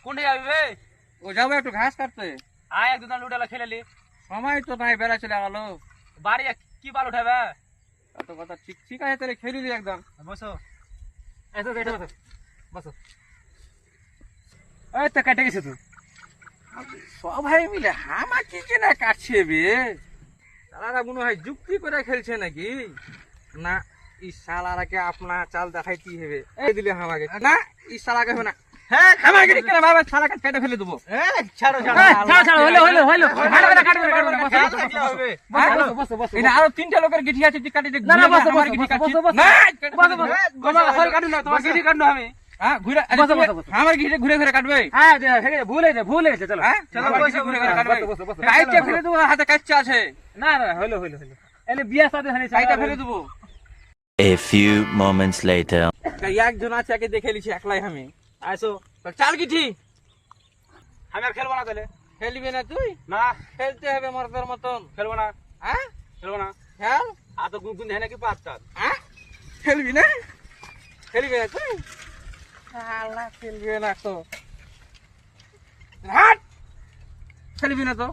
কোনটা যাবি বে? ও যাবো একটু ঘাস কাটতে। আয় এক দুটা লুটালা খেলেলি। সময় তো নাই, বেলা চলে গেল। বাড়ি কি বাল উঠাবে? এত কথা ঠিক ঠিক আছে, তাহলে খেলি দি একদম। বসো। এসো এটা বসো। বসো। এই তো কেটে গেছে তুই। সবাই মিলে হামা কি কেনা কাটছে বে? শালারা মনে হয় যুক্তি করে খেলছে নাকি? না, এই শালারাকে আপনা চাল দেখাইতে হবে। এই দিলে হামাকে না, এই শালাকে হবে না। হ্যাঁ হামাকে ঠিক করে বাবা শালাকে কেটে ফেলে দেবো। ছাড়ো ছাড়ো। ছাড়ো, ছাড়ো, হইলো, হইলো, হইলো। কাটবে না, কাটবে না, কাটবে না, বসো, বসো, বসো, বসো। হ্যাঁ? বসো বসো বসো। এটা আরো 3টা লোকের গিঠি আছে, তুই কাটি দে। না, না, বসো, আমার বসো, গিঠি বসো, কাটছিস। বসো, বসো। না, বসো বসো। তোমার হাল কাটু না, তোমার গিটি কাটনো আমি। হ্যাঁ, ঘুরে বসো, বসো, বসো। আমার গিঠি ঘুরে ঘুরে কাটবে। হ্যাঁ ভুল হয়েছে চলো। হ্যাঁ, চলো আমার বসো, গিঠি ঘুরে বসো, ঘুরে কাটবে। বসো, বসো, বসো। কাইটে ফেলে দেবো, হাতে কাচ্চা আছে। না না হইলো হইলো হইলো। এলে বিয়া সাথে হানি কাইটা ফেলে দেবো। A few moments later. একজন আছে, একে দেখে লিছি একলাই আমি। আইসো। তো চাল গিঠি আমি আর খেলবো না তাহলে। খেলবি না তুই? না খেলতে হবে মরদের মতন। খেলবো না, হ্যাঁ, খেলবো না। খেল। আর তো গুন হয় নাকি পাঁচটা। হ্যাঁ, খেলবি না? খেলবি না তুই? শালা খেলবি না তো। হাট, খেলবি না তো।